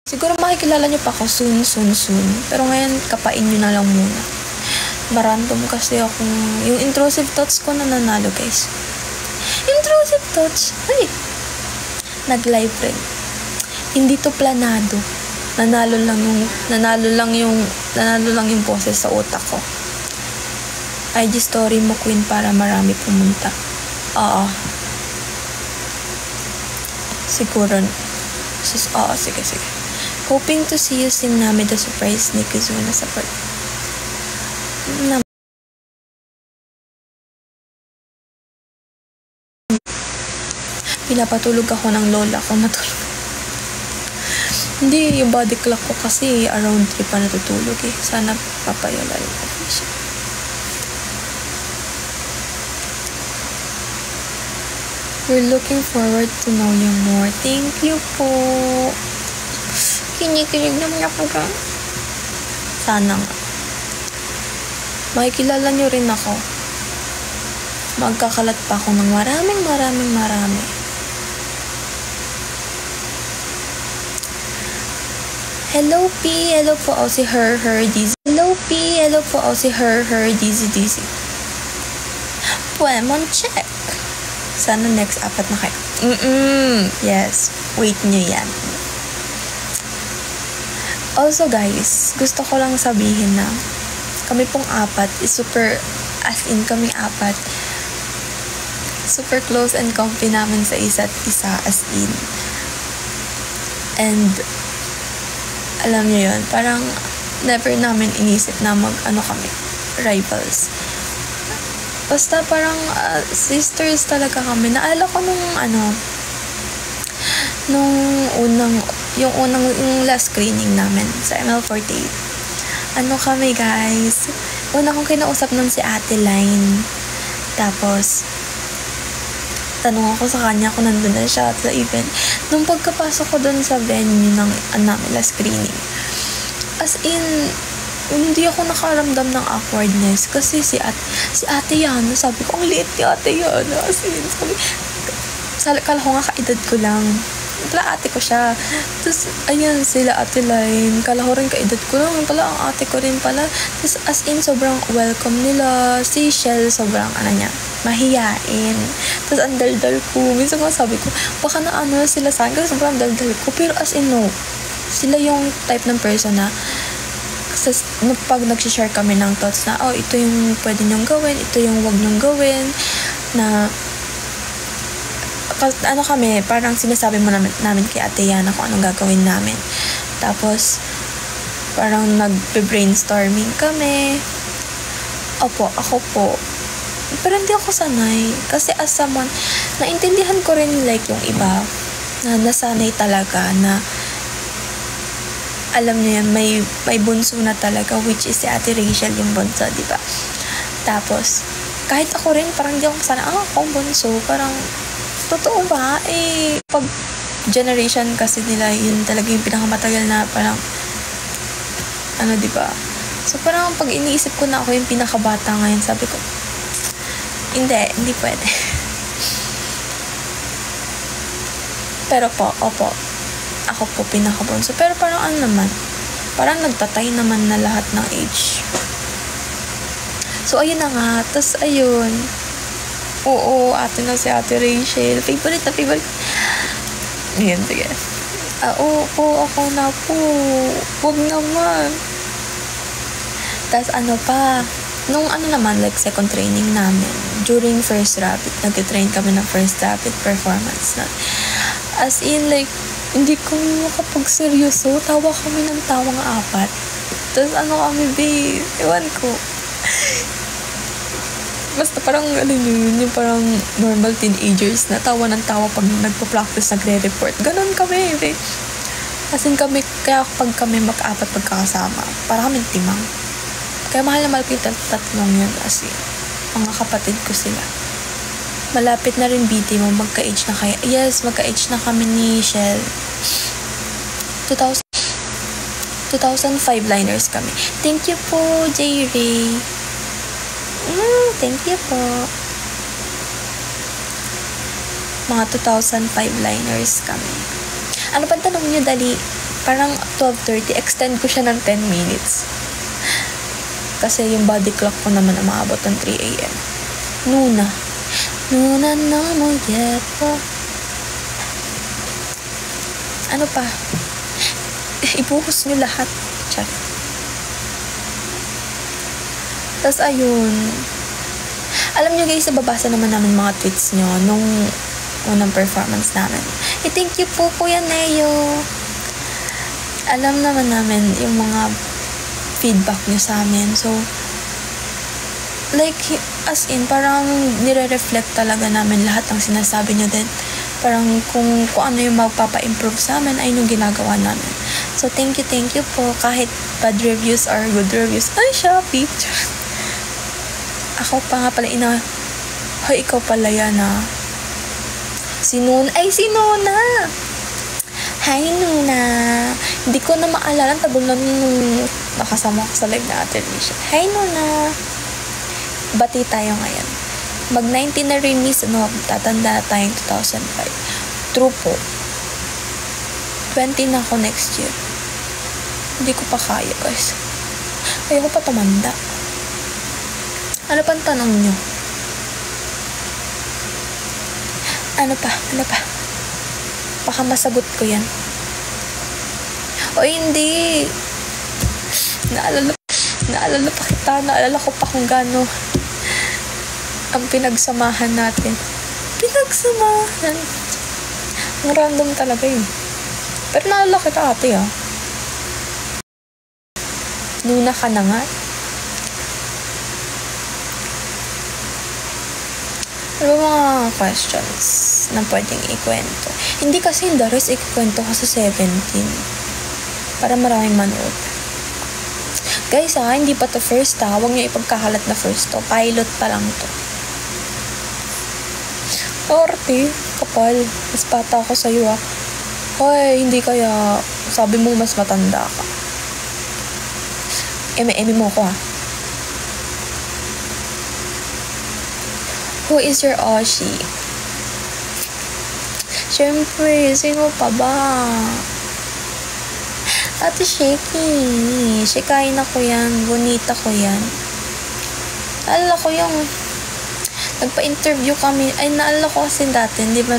Siguro makikilala niyo pa ako soon. Pero ngayon, kapain niyo na lang muna. Marandom kasi akong... Yung intrusive thoughts ko na nanalo, guys. Intrusive thoughts? Ay! Nag-live rin. Hindi to planado. Nanalo lang yung boses sa utak ko. IG story mo, Queen, para marami pumunta. Oo. Siguro. Oo, sige. Hoping to see you sin namin the surprise ni Kizuna sa part. Pinapatulog ako ng lola ko matulog. Hindi, yung body clock ko kasi around 3 pa natutulog eh. Sana papayala yung official. We're looking forward to know you more. Thank you po. Kinikilig naman ako ka. Sana nga. Makikilala nyo rin ako. Magkakalat pa ako ng maraming. Hello P, hello po ako si her, dizzy. Hello P, hello po ako si her, dizzy. Pwemon check. Sana next apat na kayo. Yes, wait nyo yan. Also guys, gusto ko lang sabihin na kami pong apat is super, as in kaming apat, super close and comfy namin sa isa't isa, as in. And alam niyo yun, parang never namin inisip na kami, rivals. Basta parang sisters talaga kami. Naalala ko yung last screening namin sa ML48. Kami guys, una kong kinausap nun si Ate Line. Tapos tanong ako sa kanya kung nandun na siya sa event. Nung pagkapasok ko dun sa venue ng namin last screening, as in, hindi ako nakaramdam ng awkwardness kasi si Ate Yana, sabi ko, ang liit ni Ate Yana. As in, kala ko nga kaedad ko lang. Pala ate ko siya. Tapos, ayan, sila Ate Line. Kala ko rin kaedad ko lang. Pala, ang ate ko rin pala. Tapos, as in, sobrang welcome nila. Si Shell, sobrang, mahiyain. Tapos, ang daldal ko. Minsan ko sabi ko, baka sila sa akin. Kasi sobrang daldal ko. Pero, as in, no. Sila yung type ng person na pag nag-share kami ng thoughts na, ito yung pwede nyong gawin, ito yung wag nyong gawin, na kami, parang sinasabi mo namin kay Ate Yana kung anong gagawin namin. Tapos, parang nag-brainstorming kami. Opo, ako po. Pero hindi ako sanay. Kasi as someone, naintindihan ko rin like yung iba, na nasanay talaga na alam niyo yan, may bunso na talaga, which is si Ate Rachel yung bunso, diba? Tapos, kahit ako rin, parang hindi ako sana, akong bunso, parang, totoo ba? Pag generation kasi nila, yun talaga yung pinakamatagal na parang, diba? So, parang pag iniisip ko na ako yung pinakabata ngayon, sabi ko, hindi pwede. Pero opo, ako po pinakabunso. Pero parang parang nagtatay naman na lahat ng age. So, ayun na nga. Tapos, ayun. Oo, ate na si Ate Rachel. Favorite. Ayan, sige. Oo, ako na po. Huwag naman. Tapos, nung naman, like, second training namin, during first rapid, nag-train kami ng first rapid performance na. As in, like, hindi ko makapagseryoso. Tawa kami ng tawang apat. Tapos kami, babe? Ewan ko. Basta parang, yung parang normal teenagers na tawa ng tawa pag nagpa-practice, nagre-report. Ganon kami, babe. As in kami, kaya pag kami mag-apat magkakasama, para kami timang. Kaya mahal na mahal ko yung tatlong yun. As in, mga kapatid ko sila. Malapit na rin BT mo, magka-age na kayo. Yes, magka-age na kami ni Shell. 2005 liners kami. Thank you po, J-Ray. Thank you po. Mga 2005 liners kami. Ano pa tanong nyo, dali? Parang 12:30, extend ko siya ng 10 minutes. Kasi yung body clock ko naman umaabot ng 3 a.m. Nuna na mo yeto. Ano pa? Ibuhos nyo lahat. Char. Tas ayun. Alam nyo guys, nababasa naman namin mga tweets nyo nung unang performance namin. Thank you po, Kuya Neo. Alam naman namin yung mga feedback nyo sa amin. So, like, as in, parang nire-reflect talaga namin lahat ng sinasabi nyo din. Parang kung ano yung magpapa-improve sa amin ay yung ginagawa namin. So, thank you po. Kahit bad reviews or good reviews. Ay, Shopee. Ako pa nga pala hoy, ikaw pala yan Si Nuna. Hi, Nuna. Hindi ko na maalala. Tagal na nung nakasama ko sa live na Ate Alicia. Hi, Nuna. Bati tayo ngayon. Mag-19 na rin, miss. Tatanda na tayong 2005. True po. 20 na ako next year. Hindi ko pa kaya, guys. Ayoko pa tumanda. Ano pang tanong nyo? Ano pa? Baka masagot ko yan. O hindi. Naalala pa kita. Naalala ko pa kung gaano ang pinagsamahan natin. Ang random talaga yun. Pero naalala kita, ate, Nuna ka na nga. Ano mga questions na pwedeng ikwento? Hindi kasi yung the rest ikwento ka sa 17. Para maraming manood. Guys, hindi pa to first, Huwag niyo ipagkakalat na first to. Pilot pa lang to. Orte, kapal. Mas bata ako sa'yo, Hoy, hindi kaya. Sabi mo mas matanda ka. Eme mo ko, Who is your Oshi? Siyempre, sino pa ba? Ate Shaky. Shikain ako yan. Bonita ko yan. Naalala ko yung nagpa-interview kami. Ay, naalala ko kasi dati, di ba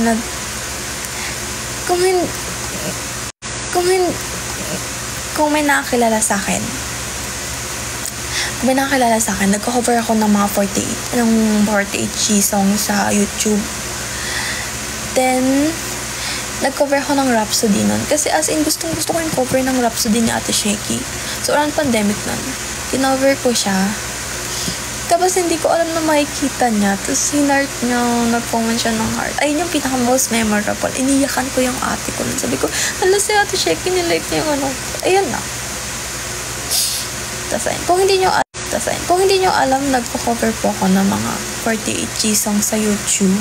kung may nakakilala sa akin, nagko-cover ako ng mga 48G songs sa YouTube. Then, nag-cover ako ng Rhapsody nun. Kasi as in, gusto ko yung cover ng Rhapsody ni Ate Shaky. So, around pandemic nun, kinover ko siya. Tapos, hindi ko alam na makikita niya. Tapos, hinart niya, nag-comment siya ng heart. Ayun yung pinaka-most memorable. Iniyakan ko yung ate ko nun. Sabi ko, si Ate Shaky, nilike niya yung Ayun na. Tapos, kung hindi nyo alam, nagpo-cover po ako ng mga 48G songs sa YouTube.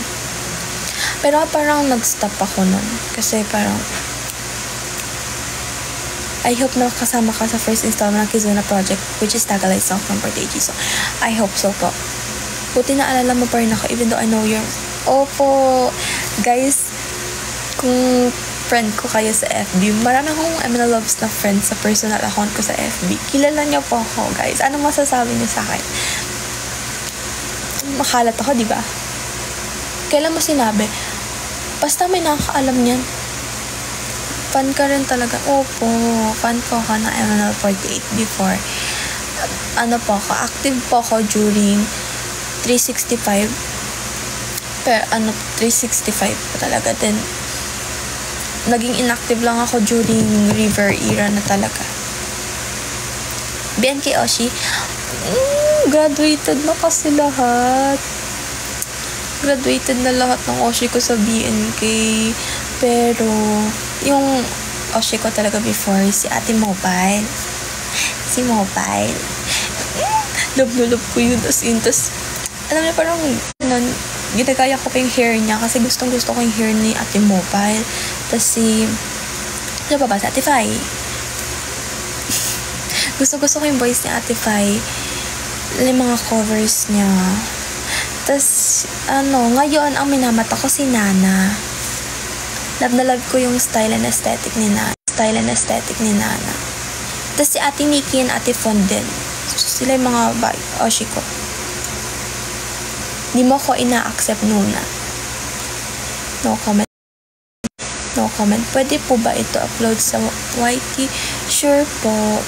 Pero parang nag-stop ako nun. Kasi parang, I hope na kasama ka sa first installment ng Kizuna Project, which is Tagalog song from 48G. So, I hope so po. Buti na alala mo pa rin ako, even though I know you're... Opo, guys, kung friend ko kayo sa FB, marami akong Emina Loves na friends sa personal account ko sa FB. Kilala niyo po ako, guys. Ano masasabi niyo sa akin? Makalat ako, di ba? Kailan mo sinabi? Basta may nakakaalam niyan. Fan ka rin talaga. Opo, fan po ako ng MNL48 before. Active po ako during 365. Pero 365 po talaga. Then, naging inactive lang ako during River era na talaga. BNK Oshi, graduated na kasi lahat. Graduated na lahat ng Oshi ko sa BNK. Pero, yung Oshi ko talaga before, si Ate Mobile. Si Mobile. Love na love ko yun. Tapos, alam niyo, parang, ginagaya ko pa yung hair niya kasi gustong gusto ko yung hair ni Ate Mobile. Tapos ano pa ba? Si Ate Fai. gusto ko yung voice ni Ate Fai. Yung mga covers niya. Tapos, ngayon ang minamata ko si Nana. Love na love ko yung style and aesthetic ni Nana. style and aesthetic ni Nana. Tapos si Ate Nikki and Ate Fon din. Sila yung mga oshi ko. Di mo ko ina-accept Nuna. No comment. No comment. Pwede po ba ito upload sa YT? Sure po.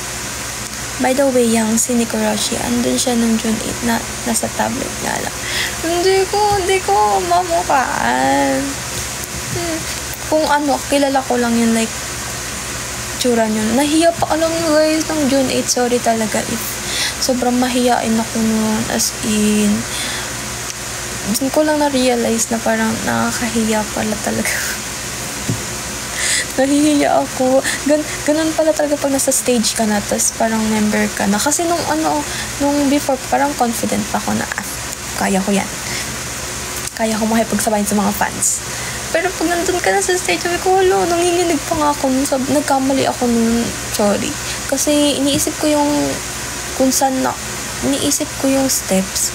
By the way, yung si Nikoroshi, andun siya nung June 8 na nasa tablet nga lang. Hindi ko mamukhaan. Kung ano, kilala ko lang yun, like, tsura nyo. Nahiya pa, alam nyo guys, nung June 8, sorry talaga. Sobrang mahiyain ako noon, as in. Doon ko lang na-realize na parang nakakahiya pala talaga. Nahihiya ako. Ganun pala talaga pag nasa stage ka na, tas parang member ka na. Kasi nung before, parang confident pa ako na, kaya ko yan. Kaya ko makipagsabayin sa mga fans. Pero pag nandun ka na sa stage, sabi ko, nanginginig pa nga ako nun. Nagkamali ako nun. Sorry. Kasi iniisip ko yung steps.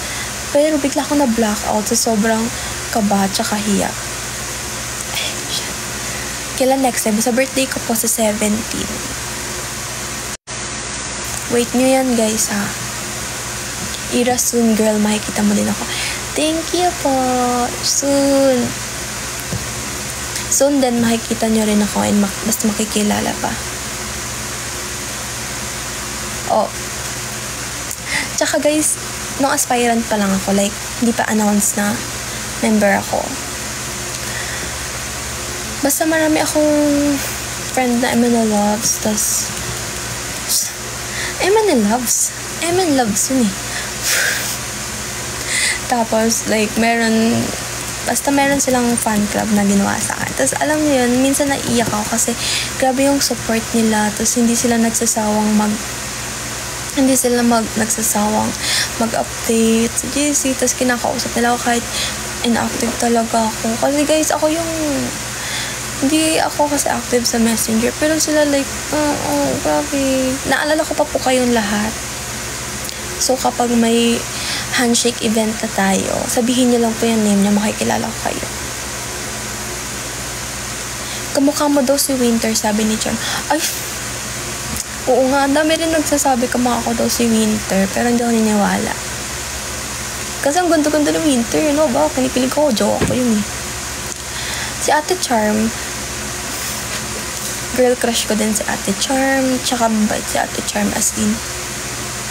Pero bigla ako na blackout sa sobrang kaba at kahiya. Kailan next time? Sa birthday ko po sa 17. Wait nyo yan guys ha. Ira soon girl, makikita mo din ako. Thank you po. Soon. Soon din makikita nyo rin ako and basta makikilala pa. Oh. Tsaka guys, nung aspirant pa lang ako, like, hindi pa announce na member ako. Basta marami akong friend na MN Loves, tas MN Loves yun eh. Tapos, like, meron silang fan club na ginawa sa akin. Tapos, alam niyo yun, minsan naiiyak ako kasi grabe yung support nila. Tapos, hindi sila nagsasawang mag-update sa GC. Tapos, kinakausap nila ako kahit inactive talaga ako. Kasi guys, hindi ako kasi active sa Messenger. Pero sila like, grabe. Naalala ko pa po kayong lahat. So, kapag may handshake event na tayo, sabihin niyo lang po yung name niya, makikilala ko kayo. Kamukha mo daw si Winter, sabi ni John. Ay, oo nga, dami rin nagsasabi kamukha ko daw si Winter, pero hindi ako niniwala. Kasi ang ganda-ganda ni Winter, no ba? Kinikilig ko, joke ko yun eh. Si Ate Charm, girl crush ko din si Ate Charm, tsaka mabait si Ate Charm as in.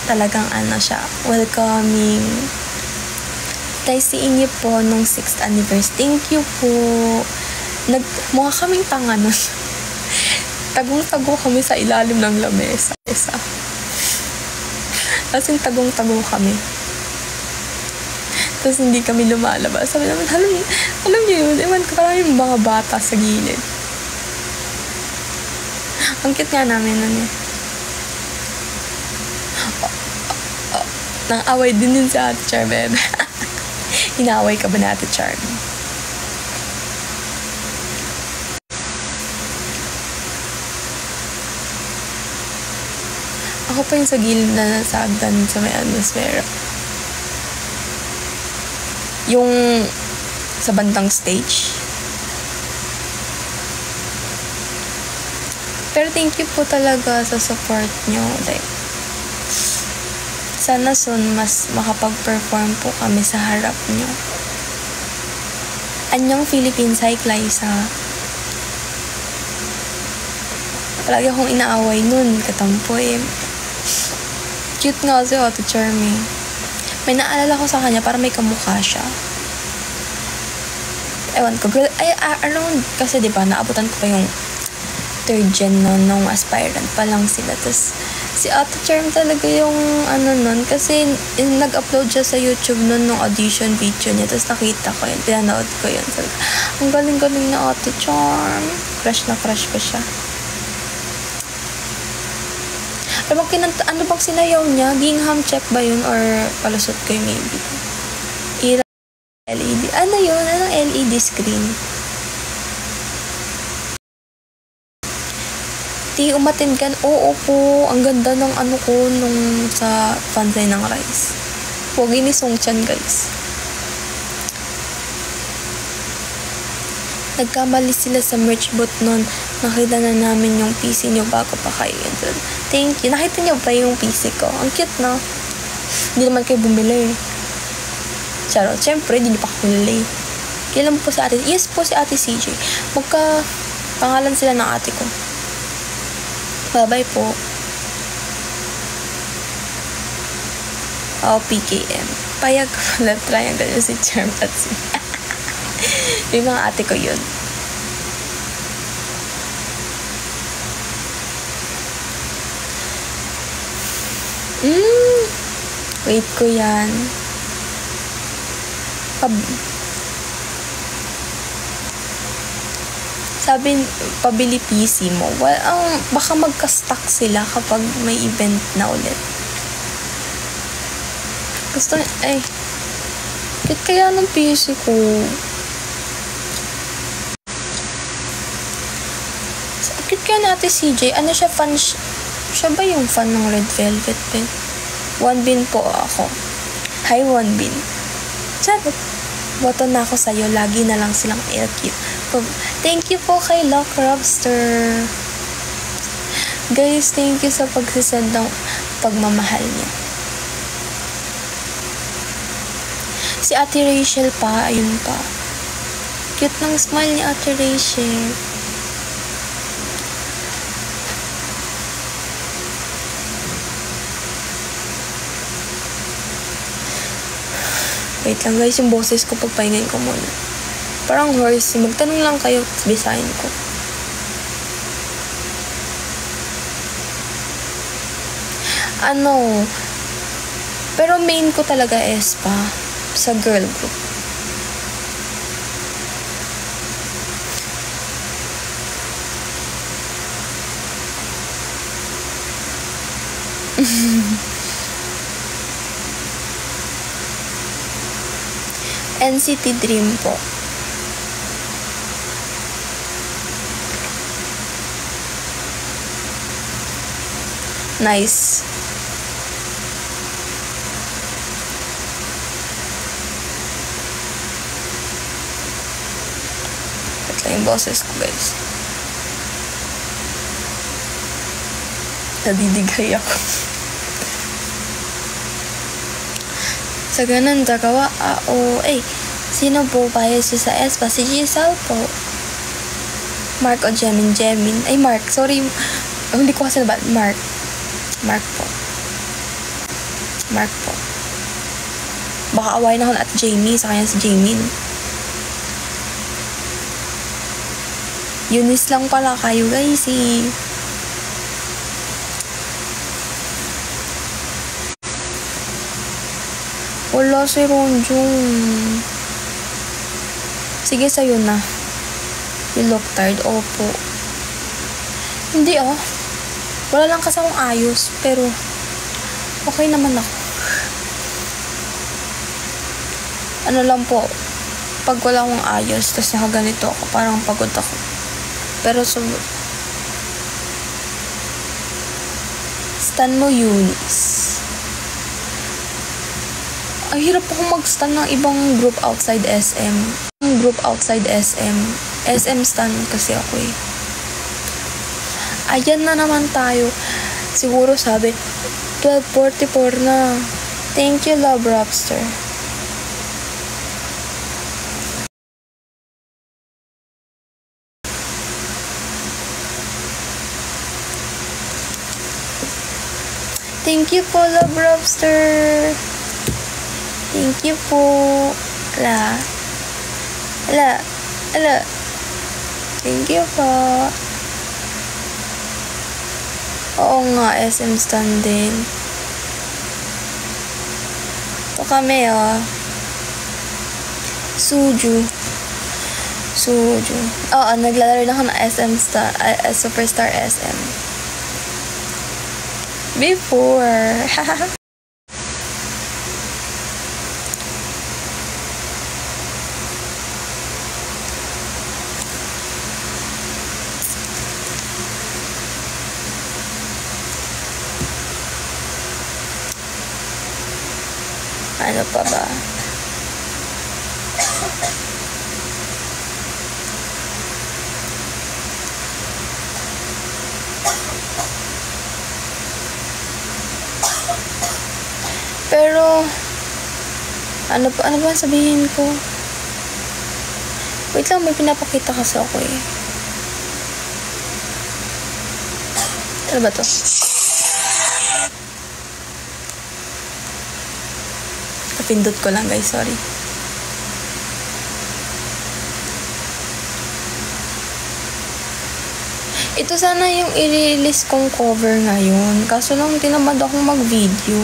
Talagang siya, welcoming. Taysiin niyo po nung 6th anniversary. Thank you po. Mukha kaming tanga nun. Tagong-tago kami sa ilalim ng lamesa. As in, tagong-tago kami. Tapos hindi kami lumalabas. Sabi naman, alam niyo yun, ewan ko, parang yung mga bata sa gilid. Ang cute nga namin nun eh. Nang-away din yun sa Ate Charm, bebe. Inaaway ka ba na Ate Charm? Ako pa yung sa gilid na nasagdan sa may atmosphere. Yung sa bandang stage. Pero thank you po talaga sa support nyo. Like, sana soon mas makapag-perform po kami sa harap nyo. Anyong Philippines, hi Clysa. Palagi akong inaaway nun, katampo eh. Cute nga si Ate Charmy. May naalala ko sa kanya para may kamukha siya. Ewan ko, girl, around, kasi diba, naabutan ko pa yung 3rd gen nung aspirant pa lang sila. Tapos, si Ate Charm talaga yung nun, kasi nag-upload siya sa YouTube nung audition video niya. Tapos nakita ko yun, pinanood ko yun. Sabi ko, ang galing-galing na Ate Charm. Crush na crush ko siya. Ano bang sinayaw niya? Gingham check ba yun? Or palusot ko yung maybe? LED. Ano yun? Anong LED screen? Umatin ka. Oo po. Ang ganda ng ko nung sa Fansay ng Rice. Pogi ni Songchan guys. Nagkamali sila sa merch booth nun. Nakita na namin yung PC niyo bago pa kayo. Thank you. Nakita niyo ba yung PC ko? Ang cute, no? Hindi naman kayo bumili. Charot. Siyempre, hindi pa ako bumili. Kailan po si ate? Yes po, si ate CJ. Pangalan sila ng ate ko. Bye-bye po. PKM. Payag left triangle yung si Charm at si yung mga ate ko yun. Wait ko yan. Sabi, pabili PC mo. Well, baka magka-stock sila kapag may event na ulit. Gusto, cute kaya ng PC ko. Cute kaya na ate CJ. Ano siya, fan siya ba yung fan ng Red Velvet Pen? 1bin po ako. Hi, 1bin. Charot. Boto na ako sa'yo. Lagi na lang silang cute. Thank you po kay Lock Robster. Guys, thank you sa pagsisend ng pagmamahal niya. Si Ate Rachel pa, ayun pa. Cute ng smile ni Ate Rachel. Wait lang guys, yung boses ko pagpahingain ko muna. Parang hoarse. Magtanong lang kayo, bisahin ko. Pero main ko talaga Espa sa girl group. NCT Dream po. Nice. Ito yung boses ko, guys. Nadidigay ako. Sa ganun, dagawa, sino po bayad siya sa Espa? Si Giselle po. Mark o Jemin? Ay, Mark. Sorry. Hindi ko kasi ba? Mark po. Baka awayin ako at Jamie. Sa kanya si Jamie. Eunice lang pala kayo, guys. Wala si Ronjung. Sige, sa'yo na. You look tired. Opo. Hindi wala lang kasi akong ayos. Pero, okay naman ako. Ano lang po, pag wala akong ayos, tapos nakaganito ako, parang pagod ako. Pero, stan mo, Eunice. Ang hirap akong mag-stan ng ibang group outside SM. SM stan kasi ako eh. Ayan na naman tayo. Siguro sabi, 12:44 na. Thank you, Love Robster. Thank you po, Love Robster. Thank you po. Ala. Thank you po. Oo nga, SM stand din. Ito kami, Suju. Oo, naglalaro na ako ng SM Star, Superstar SM. Before. Ano pa ba? Pero, ano ba sabihin ko? Wait lang, may pinapakita kasi ako eh. Ano ba to? Napindot ko lang guys, sorry. Ito sana yung i-release kong cover ngayon. Kaso lang tinamad akong mag-video.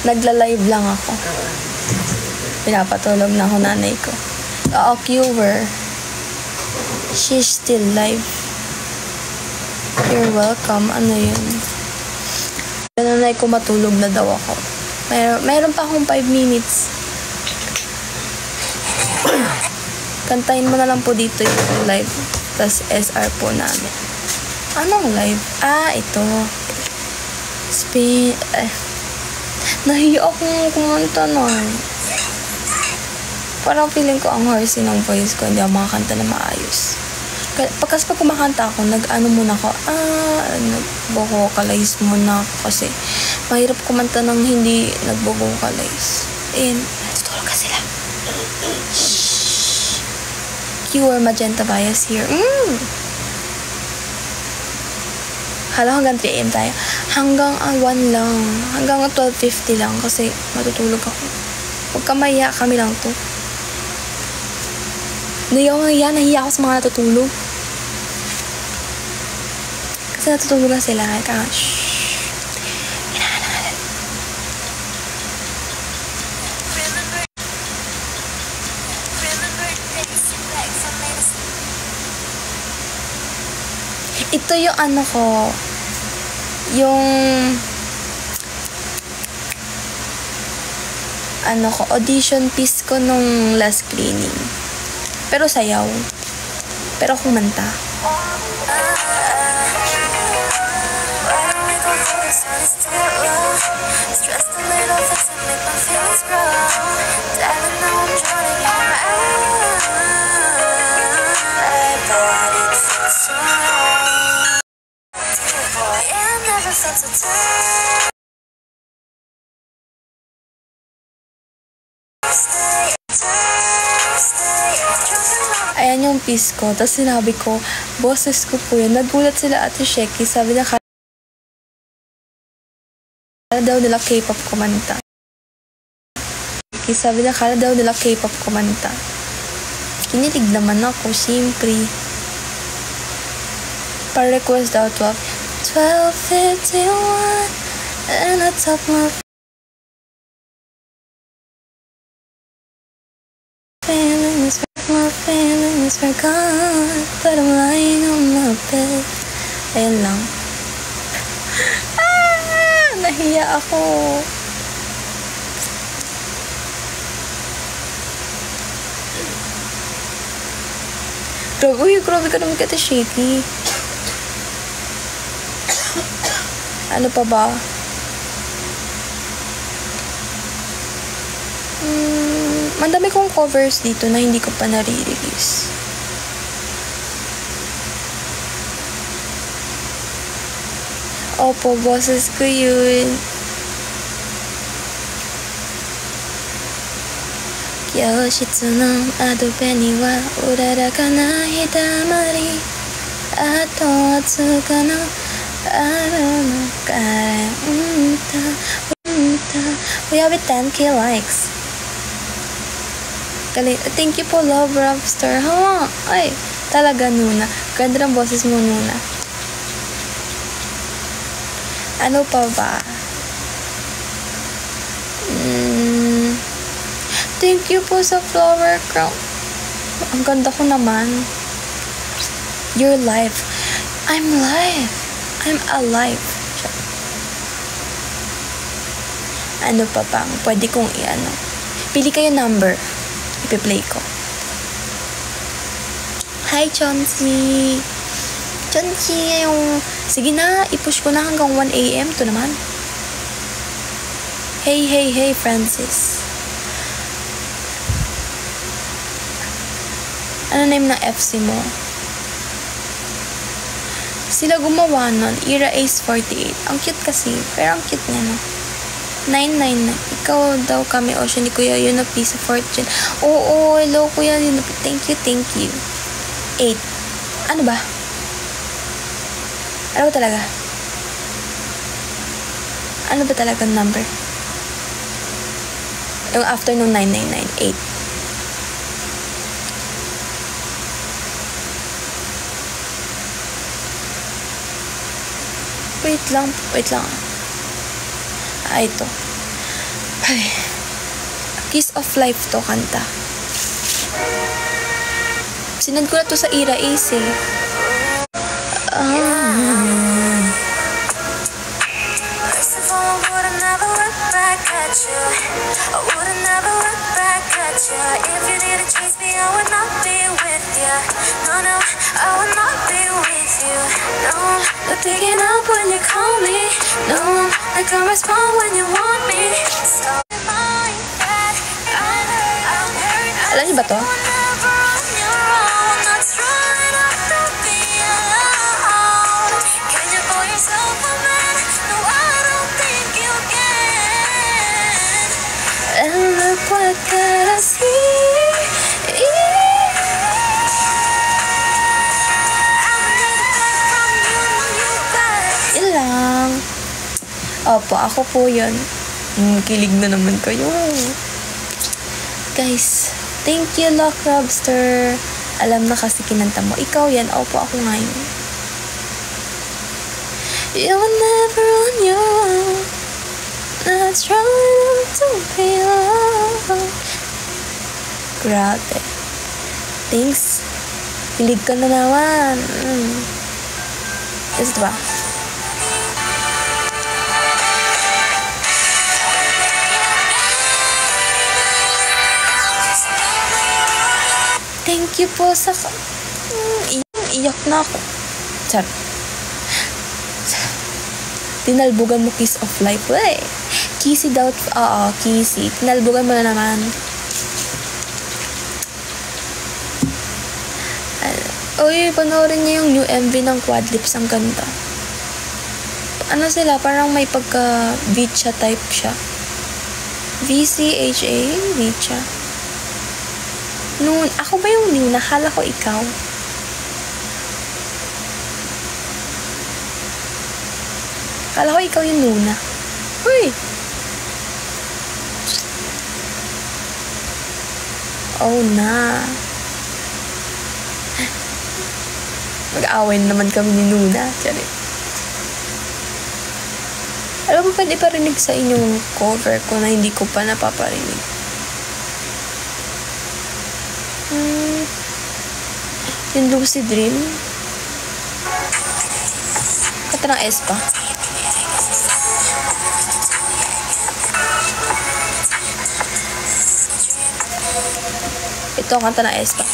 Nagla-live lang ako. Pinapatulog na ako nanay ko. Cure. She's still live. You're welcome. Ano yun? Nanay ko matulog na daw ako. Meron pa akong 5 minutes. Kantahin mo na lang po dito yung live. Tas SR po namin. Anong live? Ito. Nahiya akong kumanta na. Parang feeling ko ang horsey ng voice ko, hindi ako makakanta na maayos. Pag kumakanta ako, nag-ano muna ako, nag-vocalize muna ako kasi mahirap kumanta ng hindi nag-vocalize. And, tutulog ka sila. Shhh. Cure Magenta Bias here. Hala, hanggang 3 AM tayo. Hanggang 1 lang. Hanggang 12:50 lang kasi matutulog ako. Huwag ka mahiya, kami lang to. Nahiya ako sa mga natutulog. Kasi natutulog na sila. Shhh. Inaanal. Ito yung ano ko. Audition piece ko nung last cleaning. Pero sayaw. Pero kumanta. Ayan yung piece ko. Tapos sinabi ko, boses ko po yun. Nagulat sila Ate Sheki. Sabi na kala daw nila K-pop kumanta. Sabi na kala daw nila K-pop kumanta. Kinilig naman ako, siyempre. Pa-request daw 12:51 and I top my feelings were gone, but I'm lying on my bed. Ayan lang. Nahiya ako. Grabe ka naman Ate Sheki. Ano pa ba? Mandami kong covers dito na hindi ko pa nare-release. Opo, boses ko yun. Kyoshitsu no adobe ni wa urara ka na hitamari ato atsuka no aru no kare we have 10K likes. Thank you po, Love Rapstar. Ay, talaga Nuna. Ganda ng boses mo, Nuna. Ano pa ba? Thank you po sa flower crown. Ang ganda ko naman. You're live. I'm live. I'm alive. Ano pa bang pwede kong i-ano? Pili kayo number. Ipi-play ko. Hi, Chauncey. Chonchi, yung, sige na, i-push ko na hanggang 1 AM to naman. Hey, Francis. Ano name ng FC mo? Sila gumawa nun, Ira Ace 48. Ang cute kasi, pero ang cute niya, no? 999. Ikaw daw kami, Ocean ni Kuya, yun a piece of fortune. Oo, hello Kuya, yun a, thank you. 8. Ano ba? Ano ba talaga? Ano ba talagang number? Yung after nung 999, 8. Wait lang. Ito. Ay. Kiss of Life to kanta. Sinad ko na to sa Ira Ace eh. If you didn't chase me, I would not be with you. No, I would not be with you. No, not picking up when you call me. No, I can't respond when you want me. So mind that I'm hurt. Alam niyo ba to? Whenever on your own, not strong enough to be alone. Can you call yourself a man? No, I don't think you can. And look what God I see. Yun lang. Opo, ako po yun. Kilig na naman kayo. Guys, thank you, Lock Robster. Alam na kasi kinanta mo. Ikaw yan. Opo, ako ngayon. You're never on your own. Not strong enough to be alone. Grabe. Thanks. Kilig ka na naman. Is it ba? Thank you po sa... iyak na ako. Char. Tinalbugan mo Kiss of Life. Wey. Kissy daw. Oo, Kissy. Tinalbugan mo na naman. Uy, panoorin niyo yung new MV ng Quadlips. Ang ganda. Ano sila? Parang may pagka-Vicha type siya. VCHA? Vicha. Noon, ako ba yung new? Nakala ko ikaw. Akala ko ikaw yung Nuna. Uy! Oh na. Mag-aaway naman kami ni Nuna. Charit. Alam mo, pwede parinig sa inyong cover ko na hindi ko pa napaparinig. Yung Lucid Dream. Kata ng Espa. Ito ang kanta ng Espa.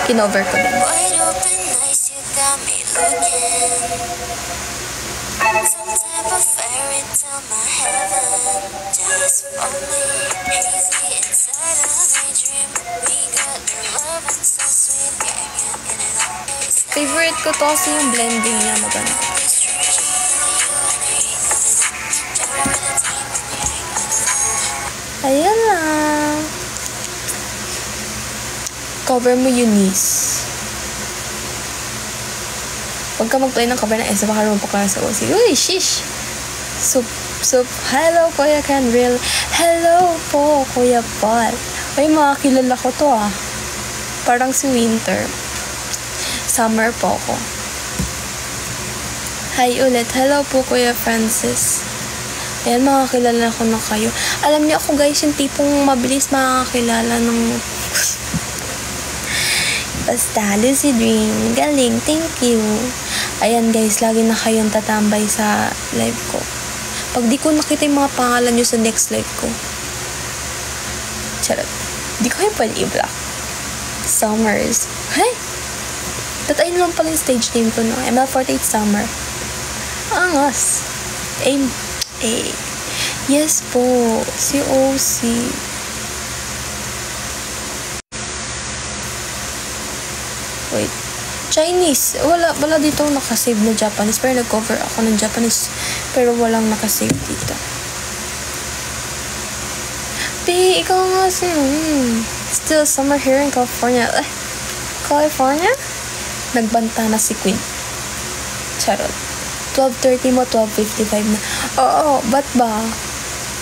Kinover ko din. Some type of fairy tale, my heaven, just for me. Hazy inside of my dream. We got the love and so sweet. Yeah, and it always. Favorite ko to kasi yung blending niya maganda. Ayan lang. Cover mo Eunice. Huwag ka mag-play ng cover ng Esa, baka naman po ka sa OC. Uy, shish! Sup. Hello, Kuya Canril. Hello po, Kuya Paul. Ay, mga kilala ko to ah. Parang si Winter. Summer po ko. Hi ulit. Hello po, Kuya Francis. Ayan, mga kilala ko na kayo. Alam niyo ako guys, yung tipong mabilis makakilala ng... Basta, Lucy Dream. Galing, thank you. Ayan guys, lagi na kayong tatambay sa live ko. Pag di ko nakita yung mga pangalan nyo sa next live ko. Charot. Di ko kayo pwede i-block. Summers. Hey! Ayun lang pala yung stage name ko, no? ML48 Summer. Angas. Yes po. Si OC. Wait. Chinese. Wala dito nakasave na Japanese. Pero nag-cover ako ng Japanese. Pero walang nakasave dito. Ikaw nga still summer here in California. California? Nagbanta na si Queen. Charot. 12:30 mo, 12:55 na. Oo, ba't ba?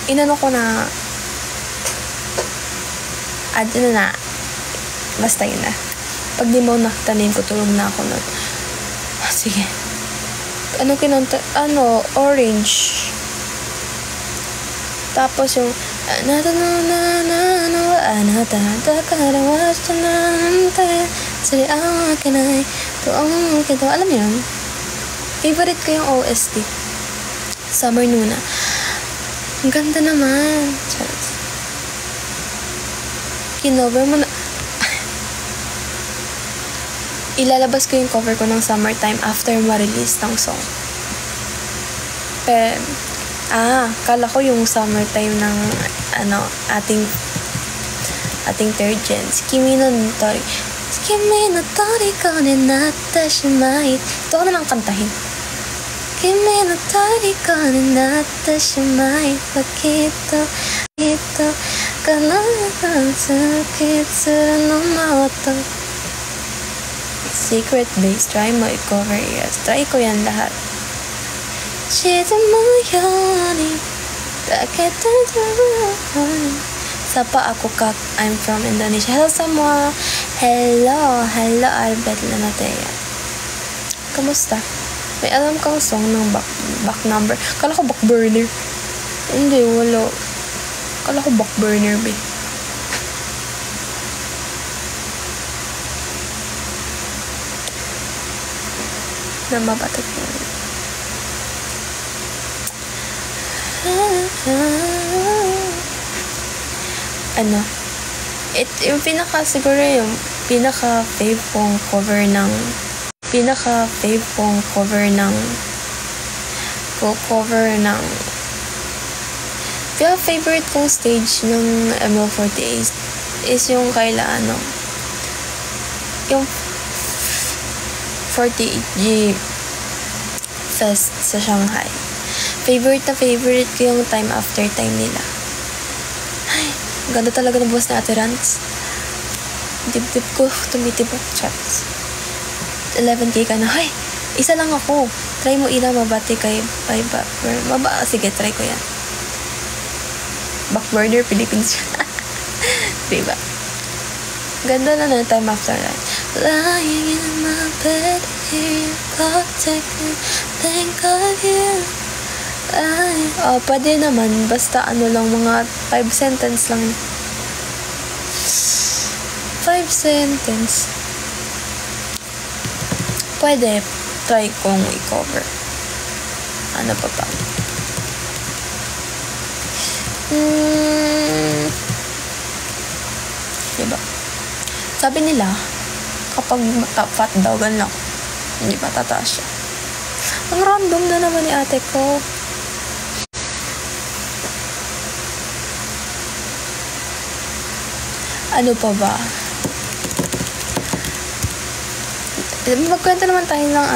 Inano ko na. Ano na. Basta yun na. Pag di mo nakatanim ko, tulog na ako nun. Sige. Ano kinanta? Orange. Tapos yung anata takarawas tanante sari akinay tuong kito. Alam niyo yun? Favorite ko yung OST. Summer Nuna. Ang ganda naman. Kinover mo na. Ilalabas ko yung cover ko ng Summertime after ma-release ng song. Pero, kala ko yung Summertime ng, ating third gen. Kimi no Tori. Kimi no Tori ko ne natta shimai. Ito ko naman kantahin. Kimi no Tori ko ne natta shimai. Bakito, ito, kalakan sakitsura no maoto. Secret base, try mo i-cover. Yes, try ko yan lahat. Sapa ako kak, I'm from Indonesia. Hello Samoa. Hello Albert Lanatea. Kamusta? May alam kang song ng back number. Kala ko back burner. Hindi, wala. Kala ko back burner, be. Namabatak yun. Yung siguro yung pinaka-fave kong cover ng favorite kong stage ng ML48 is yung yung 48G Fest sa Shanghai. Favorite ko yung time after time nila. Ay, ganda talaga ng buwas na Ate Rans. Dibdib ko, tumitibok chats. 11K ka na. Ay, isa lang ako. Try mo ina mabati kay Backburner. Sige, try ko yan. Backburner, Philippines. Diba? Ganda na ng time after time. Lying in my bed, hear your clock ticking, think of you. Pwede naman, basta lang, mga 5 sentence lang. 5 sentence. Pwede, try kong i-cover. Ano pa ba? Diba? Sabi nila, kapag fat daw, ganun, hindi pa tataas siya. Ang random na naman ni ate ko. Ano pa ba? Magkwento naman tayo ng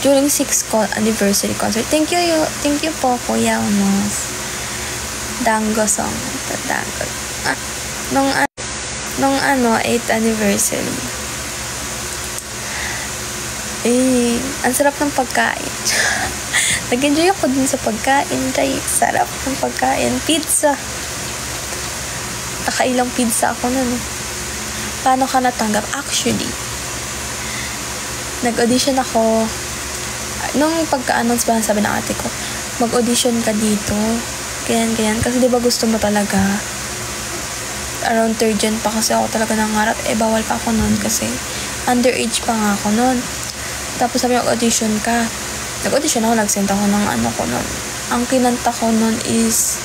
during 6th anniversary concert. Thank you po, Kuya Unos. Dango song. Dango. Nung 8th anniversary. Ang sarap ng pagkain. Nag-enjoy ako dun sa pagkain. Sarap ng pagkain. Pizza. Nakailang pizza ako nun. Paano ka natanggap? Actually, nag-audition ako. Nung pagka-announce ba, sabi ng ate ko, mag-audition ka dito. Ganyan. Kasi diba gusto mo talaga. Around 3rd gen pa kasi ako talaga nangarap. Bawal pa ako nun kasi underage pa nga ako nun. Tapos sabi mag-audition ka. Nag-audition ako, nag-send ako ng ko nun. Ang kinanta ko nun is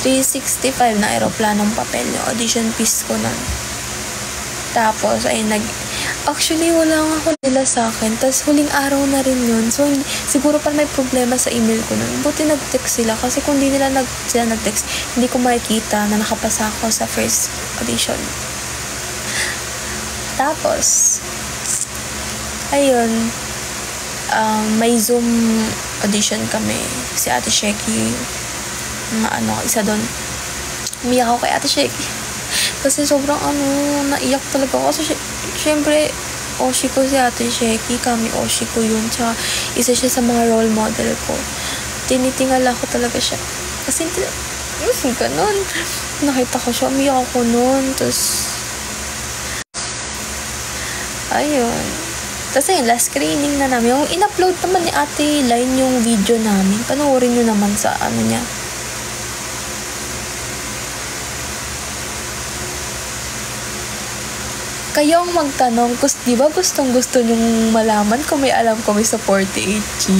365 na aeroplanong papel yung audition piece ko nun. Tapos, ay actually, wala nga ako nila sa akin. Tapos, huling araw na rin yun. So, siguro pa may problema sa email ko nun. Buti nag-text sila. Kasi kung di sila nag-text, hindi ko makikita na nakapasa ako sa first audition. Tapos, ayun, may Zoom audition kami. Si Ate Sheki, isa doon. Umiyak ako kay Ate Sheki. Kasi sobrang naiyak talaga ako. Kasi syempre, Oshi ko si Ate Sheki. Kami Oshi ko yun. Tsaka isa siya sa mga role model ko. Tinitingala ko talaga siya. Kasi ganun. Nakita ko siya. Umiyak ako nun. Tapos, ayun. Tapos ayun, last screening na namin. Yung in-upload naman ni Ate Line yung video namin. Panoorin nyo naman sa niya. Kayo ang magtanong, di ba gustong-gusto nyong malaman kung may alam kami sa 48G?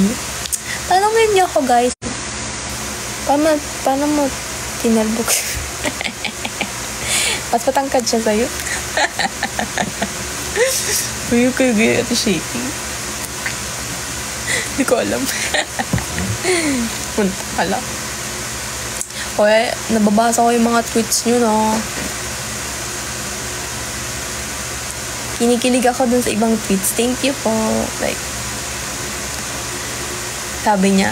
Tanongin nyo ako, guys. Paano mo tinalbog? Mas patangkad siya sa'yo. Uy, kayo gaya ito shaking. Hindi ko alam. Punta pala. Okay, nababasa ko yung mga tweets nyo, no? Kinikilig ako dun sa ibang tweets. Thank you po. Like, sabi niya,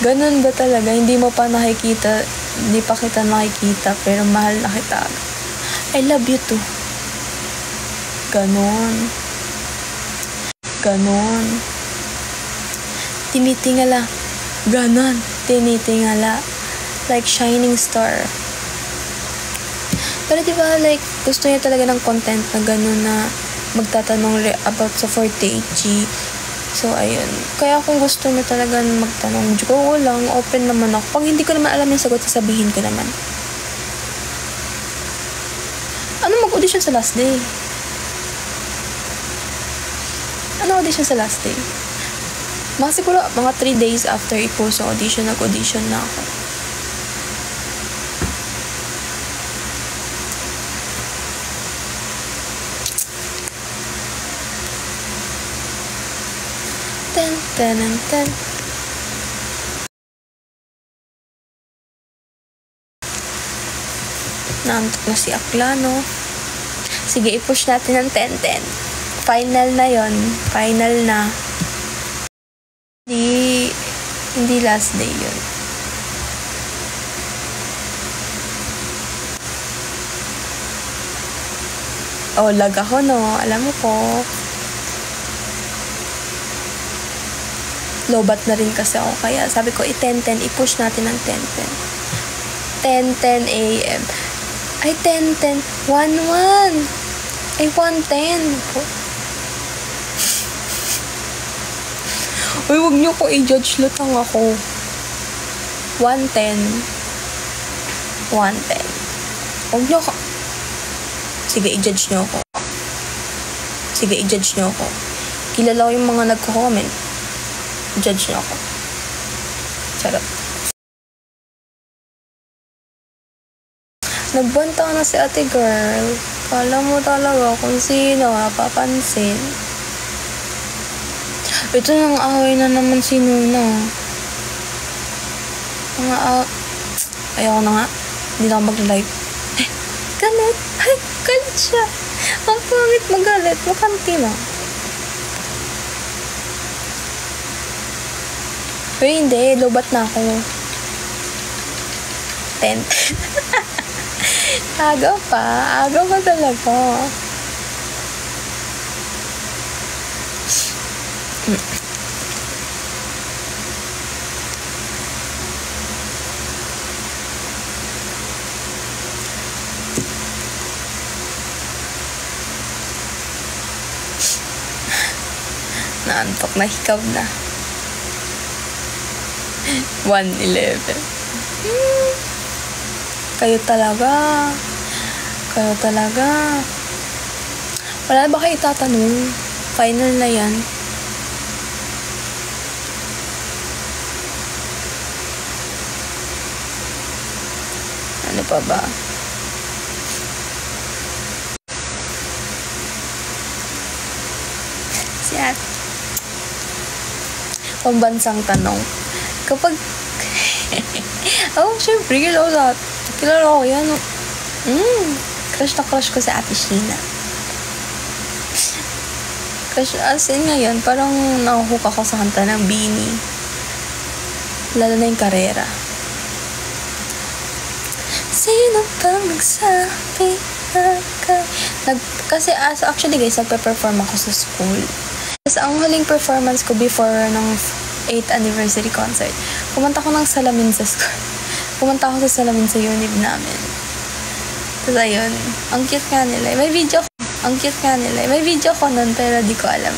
ganun ba talaga? Hindi mo pa nakikita, hindi pa kita nakikita, pero mahal na kita. I love you too. Ganon. Tinitingala. Ganon. Tinitingala. Like shining star. Pero diba, like, gusto niya talaga ng content na gano'n na magtatanong about sa 48G. So, ayun. Kaya kung gusto niya talaga magtanong, go lang, open naman ako. Pag hindi ko naman alam yung sagot, sasabihin ko naman. Ano mag-audition sa last day? Ano audition sa last day? Siguro, mga 3 days after i-post ang audition, nag-audition na ako. Ten. Naantok na si Aklano. Sige, i-push natin ng 10-10. Final na yon. Final na. Hindi last day yun. Oh, lag ako, no? Alam mo po. Lobat na rin kasi ako. Kaya sabi ko, i-10-10. I-push natin ng 10-10. 10-10 a.m. Ay, 10-10. 1-1. Ay, 1-10. Uy, huwag niyo ko i-judge. Lutang ako. 1-10. 1-10. Huwag niyo ko. Sige, i-judge niyo ako. Kilala ko yung mga nagko-comment. Judge niyo ako. Charot. Nagbanta na si ate girl. Kala mo talaga kung sino papansin. Ito nang away na naman si Nuna. Ayaw na nga. Hindi na ako mag-live. Galit. Ay, galit siya. Ang pangit magalit. Makanti mo. Pero hindi, lobat na ako. 10. Aga pa talaga. Naantok na, hikaw na. 1:11. Kayo talaga. Wala ba kayo itatanong? Final na yan. pa ba? Si Ate. Pambansang tanong. Kapag... syempre, kilala ko yan. Crush na crush ko si Ate Sheena. Crush, as in ngayon, parang nakuhook ako sa kanta ng Beanie. Lalo na yung Karera. Sino pang nagsabi kasi actually guys, nagpe-perform ako sa school. Tapos ang huling performance ko before ng 8th anniversary concert, pumunta ako ng salamin sa school. Pumunta ako sa salamin sa unit namin. Tapos ayun, ang cute nga nila. May video ko nun, pero di ko alam.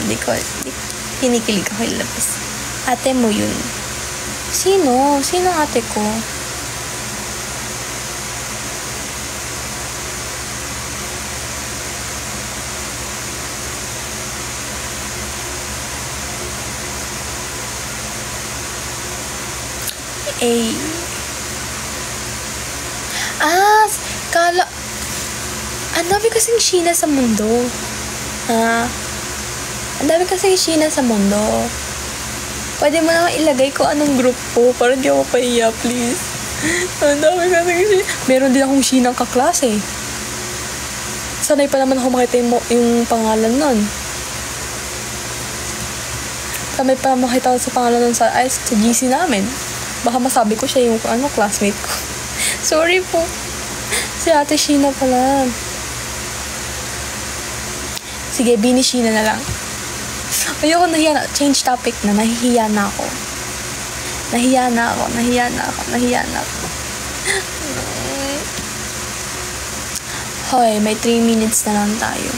Kinikilig ako ilabas. Ate mo yun. Sino? Sino ate ko? Ang dami kasing Sheena sa mundo. Ang dami kasing Sheena sa mundo. Pwede mo naman ilagay ko anong group ko para di ako pahiya, please. Ang dami kasing Sheena. Meron din akong Sheena kaklase. Sanay pa naman ako makita yung pangalan nun. Sanay pa naman makita sa pangalan nun sa GC namin. Baka masabi ko siya yung classmate ko. Sorry po. Si Ate Sheena pala. Sige, Beanie Sheena na lang. Ayoko, nahiya na. Change topic na. Nahihiya na ako. Hoy, may 3 minutes na lang tayo.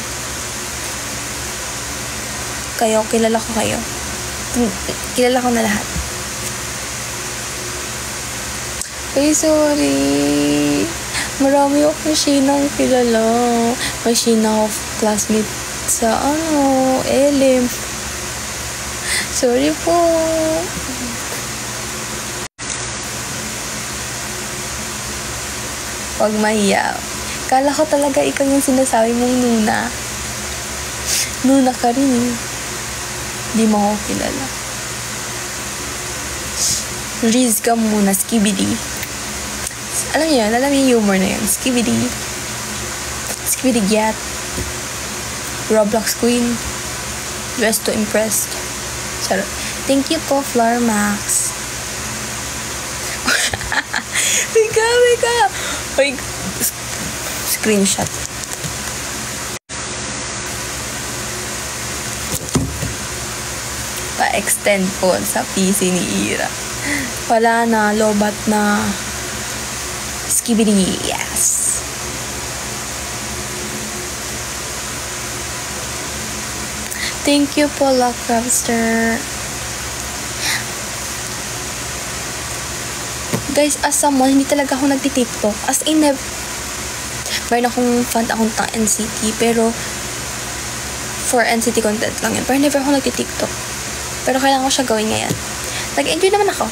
Kayo, kilala ko kayo. Kilala ko na lahat. Ay, sorry. Marami akong Sheenang kilala. May Sheena of classmate sa LM. Sorry po. Huwag mahiya. Kala ko talaga ikaw yung sinasabi mong Nuna. Nuna ka rin eh. Di mo ako kilala. Riz ka muna, skibidi. Alam niyo yung humor na yun. Skibidi. Skibidi Gyat. Roblox Queen. Dressed to impress. Charot. Thank you po, Floor Max. Wika. Wait. Screenshot. Pa-extend po sa PC ni Ira. Wala na, lobat na. Skibidi, yes. Thank you po, Lockcrabster. Guys, as someone, hindi talaga ako nagti-TikTok. As in, meron akong fan account ng NCT, pero for NCT content lang yun. Pero never ako nagti-TikTok. Pero kailangan ko siya gawin ngayon. Nag-enjoy naman ako.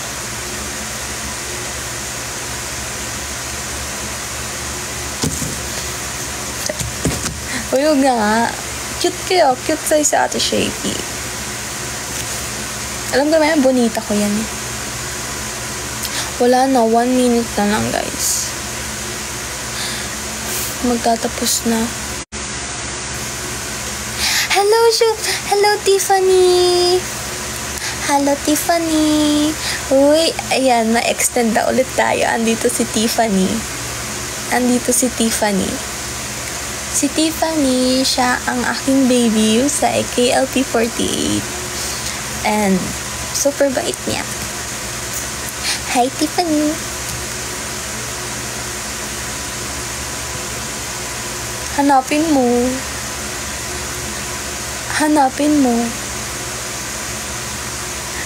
Uyog na nga. Cute kayo. Cute tayo sa Ate Shaky. Alam ko naman, bonita ko yan eh. Wala na. 1 minute na lang, guys. Magtatapos na. Hello, Tiffany. Hello, Tiffany. Uy, ayan, na-extend na ulit tayo. Andito si Tiffany. Si Tiffany, siya ang aking baby sa KLP48. And, super bait niya. Hi, Tiffany. Hanapin mo.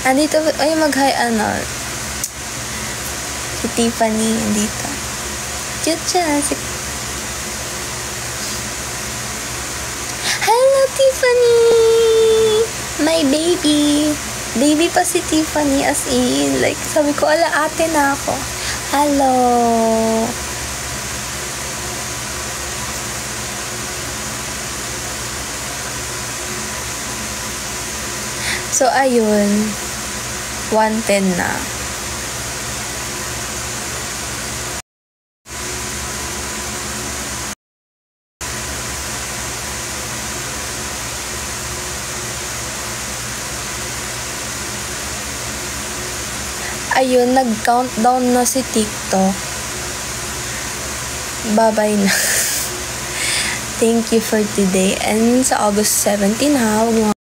Andito, ay mag-hi, si Tiffany, andito. Cute siya, Hello, Tiffany! My baby. Baby pa si Tiffany, as in. Like, sabi ko, ala, ate na ako. Hello. So, ayun. 110 na. Ayun, nag-countdown na si TikTok. Bye-bye na. Thank you for today. And sa August 17 ha, huwag mo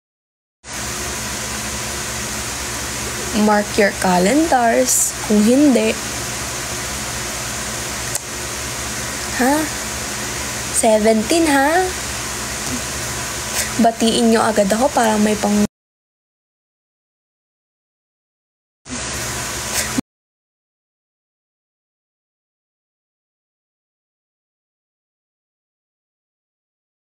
mark your calendars. Kung hindi, ha? 17 ha? Batiin nyo agad ako para may pang